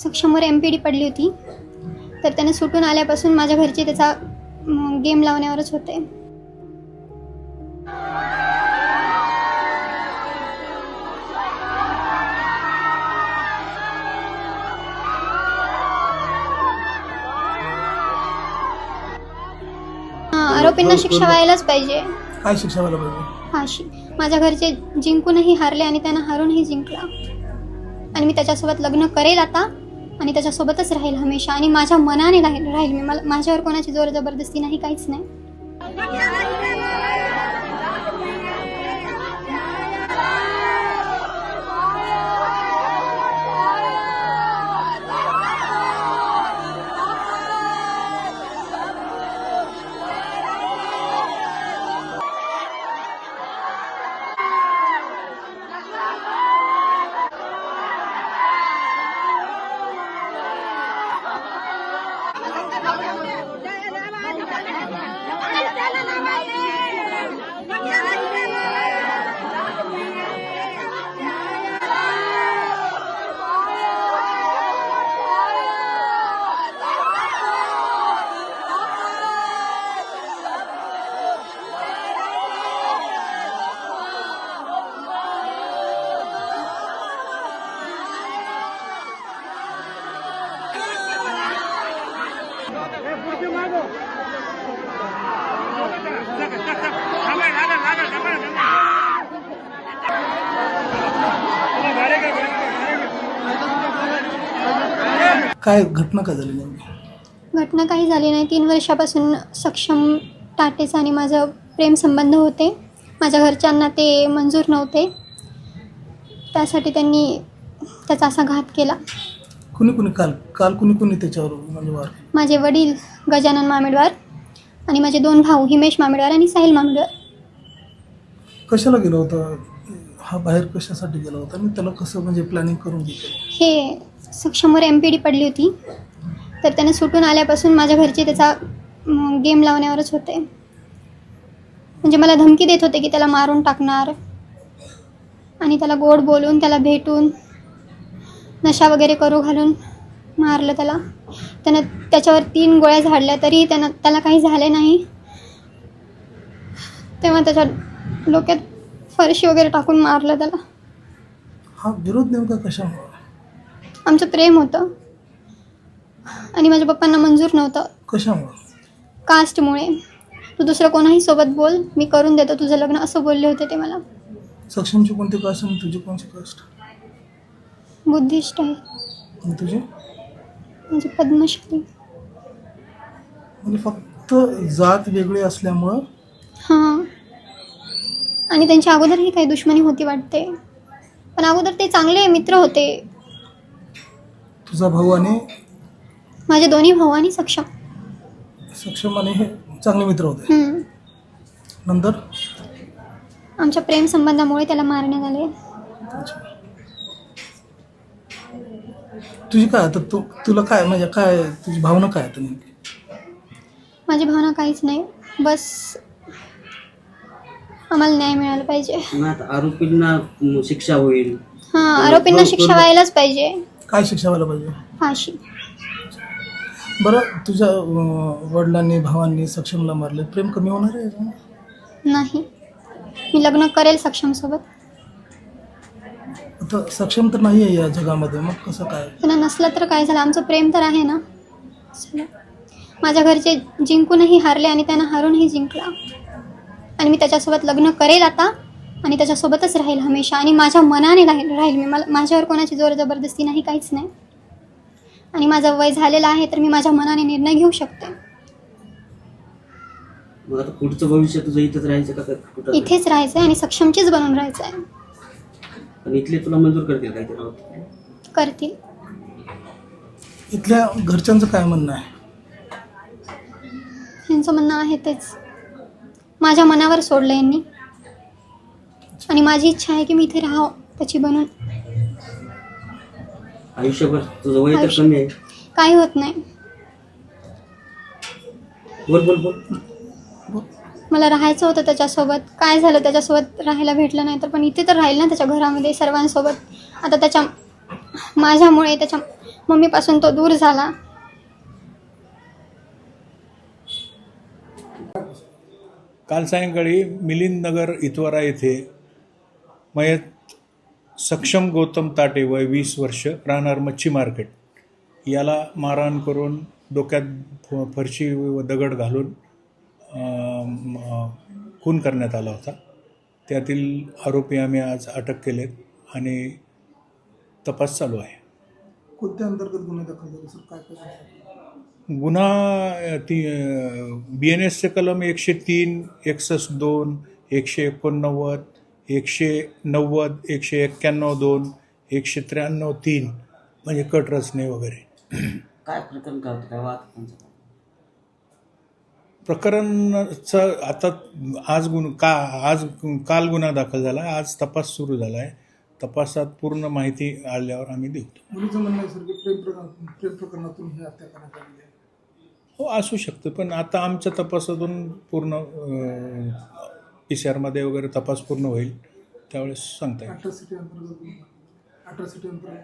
सक्षमवर MPD पडली होती, तर त्याने सुटून आल्यापासून माझ्या घरचे त्याचा गेम लावण्यावरच होते. आरोपींना शिक्षा व्हायलाच पाहिजे. काय शिक्षा व्हायला पाहिजे? फाशी. माझ्या घरचे जिंकूनही हारले आणि त्यानं हारूनही जिंकला, आणि मी त्याच्यासोबत लग्न करेल आता आणि त्याच्यासोबतच राहील हमेशा, आणि माझ्या मनाने राहील मी. माझ्यावर कोणाची जोर जबरदस्ती नाही, काहीच नाही. काय घटना काय झाली नेमकी? घटना काही झाली नाही. 3 वर्षापासून सक्षम टाटेचा आणि माझं प्रेमसंबंध होते. माझ्या घरच्यांना ते मंजूर नव्हते, त्यासाठी त्यांनी त्याचा असा घात केला. कुणी काल कुणी त्याच्यावर म्हणजे वार? माझे वडील गजानन मामेडवार आणि माझे 2 भाऊ हिमेश मामेडवार आणि साहिल मामेडवार. कशाला गेला होता हा? बाहेर कशासाठी गेला होता आणि त्याला कसं म्हणजे प्लॅनिंग करून घेतलं? हे सक्षमवर MPD पडली होती, तर त्याने सुटून आल्यापासून माझ्या घरचे त्याचा गेम लावण्यावरच होते. म्हणजे मला धमकी देत होते की त्याला मारून टाकणार, आणि त्याला गोड बोलून, त्याला भेटून, नशा वगैरे करू घालून मारलं त्याला. त्यानं त्याच्यावर 3 गोळ्या झाडल्या, तरी त्याला काही झाले नाही. तेव्हा त्याच्या डोक्यात फरशी वगैरे टाकून मारलं त्याला. हा विरोध नेमका कशामुळे? आमचं प्रेम होतं आणि माझ्या पप्पांना मंजूर नव्हतं. कशामुळे? कास्टमुळे. तू दुसरं कोणाही सोबत बोल, मी करून देतो तुझं लग्न, असं बोलले होते ते मला. सक्षमची कोणती कास्ट आणि तुझी कोणती कास्ट? बुद्धिस्ट आहे. आणि तुझी? म्हणजे पद्मश्री. म्हणजे फक्त जात वेगळी असल्यामुळं? हां. आणि त्यांच्या अगोदरही काही दुश्मनी होती वाटते, पण अगोदर ते चांगले मित्र होते. तुझा भाऊ आणि? माझे 2 भाऊ आणि सक्षम आणि हे चांगले मित्र होते. नंतर आमच्या प्रेम संबंधामुळे त्याला मारण्यात आले. तुझी काय आता तुला काय म्हणजे काय तुझी भावना काय आता नेमकी? माझी भावना काहीच नाही, बस आम्हाला न्याय मिळाला पाहिजे. आरोपींना शिक्षा होईल. हां, आरोपींना शिक्षा व्हायलाच पाहिजे. काय शिक्षा व्हायला पाहिजे? फाशी. बरं, तुझ्या वडिलांनी भावांनी सक्षमला मारले, प्रेम कमी होणार आहे? नाही, मी लग्न करेल सक्षमसोबत. आता सक्षम तर नाही आहे या जगामध्ये, मग कसं काय? त्यांना नसलं तर काय झालं, आमचं प्रेम तर आहे ना. माझ्या घरचे जिंकूनही हारले आणि त्यानं हारूनही जिंकला, आणि मी त्याच्यासोबत लग्न करेल आता आणि त्याच्यासोबतच राहील हमेशा, आणि माझ्या मनाने राहील मी. माझ्यावर कोणाची जोर जबरदस्ती नाही, काहीच नाही. आणि माझं वय झालेलं आहे, तर मी माझ्या मनाने निर्णय घेऊ शकते. मग आता पुढचं भविष्य तुझं इथेच राहायचं का कुठं? इथेच राहायचं आहे आणि सक्षमचीच बनून राहायचं आहे. पण इथले तुला मंजूर करतील काहीतरी? करतील. इथल्या घरच्यांचं काय म्हणणं आहे? यांचं म्हणणं आहे तेच, माझ्या मनावर सोडलं यांनी, आणि माझी इच्छा आहे की मी इथे राहावं त्याची बनून. आयुष्यभर? तुझं वय तर कमी आहे. काही होत नाही. बोल बोल बोल. मला राहायचं होतं त्याच्यासोबत. काय झालं, त्याच्यासोबत राहायला भेटलं नाही, तर पण इथे तर राहील ना त्याच्या घरामध्ये सर्वांसोबत. आता माझ्यामुळे मम्मीपासून तो दूर झाला. काल सायंकाळी मिलिंद नगर इतवारा येथे मयत सक्षम गौतम ताटे वय 20 वर्ष राहणार मच्छी मार्केट याला मारहाण करून डोक्यात फरशी व दगड घालून खून करण्यात आला होता. त्यातील आरोपी आम्ही आज अटक केलेत आणि तपास चालू आहे. कोणत्या अंतर्गत गुन्हे दाखल झाले सर? काय काय गुन्हा BNSचे कलम 103, 162, 189, 190, 191(2), 193(3) म्हणजे कट रचने वगैरे. काय प्रकरण काय होतं, काय वाद त्यांचा? प्रकरणाचं आता आज काल गुन्हा दाखल झाला. आज तपास सुरू झाला आहे. तपासात पूर्ण माहिती आल्यावर आम्ही देऊ. मुलीचं म्हणणं आहे सर की प्रेम प्रकरणातून ही हत्या करण्यात आलेली आहे. हो, असू शकतं, पण आता आमच्या तपासातून पूर्ण PCR वगैरे तपास पूर्ण होईल त्यावेळेस सांगता येईल. अट्रॉसिटी अंतर्गत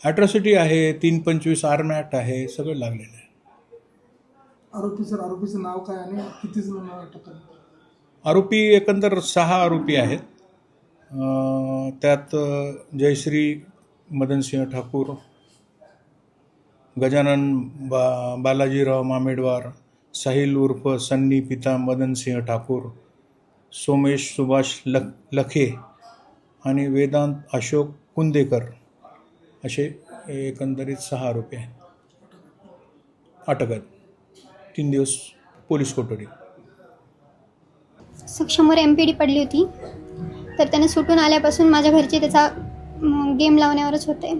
ॲट्रॉसिटी आहे, 325 आर्म ॲक्ट आहे, सगळं लागलेलं आहे. आरोपीचं नाव काय आणि किती जणांना अटक करण्यात? आरोपी एकंदर 6 आरोपी आहेत. त्यात जयश्री मदनसिंह ठाकूर, गजानन बालाजीराव मामेडवार, साहिल उर्फ सन्नी पिता मदनसिंह ठाकूर, सोमेश सुभाष लखे आणि वेदांत अशोक कुंदेकर असे एकंदरीत 6 आरोपी आहेत. अटक आहेत. 3 दिवस पोलीस कोठडी. सक्षमवर MPD पडली होती, तर त्याने सुटून आल्यापासून माझ्या घरचे त्याचा गेम लावण्यावरच होते.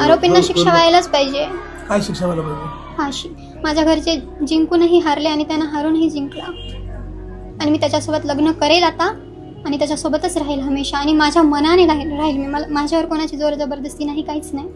आरोपींना शिक्षा व्हायलाच पाहिजे. काय शिक्षा व्हायला पाहिजे? फाशी. माझ्या घरचे जिंकूनही हारले आणि त्यानं हारूनही जिंकला. आणि मी त्याच्यासोबत लग्न करेल आता आणि त्याच्यासोबतच राहील हमेशा आणि माझ्या मनाने राहील. माझ्यावर कोणाची जोर जबरदस्ती नाही, काहीच नाही.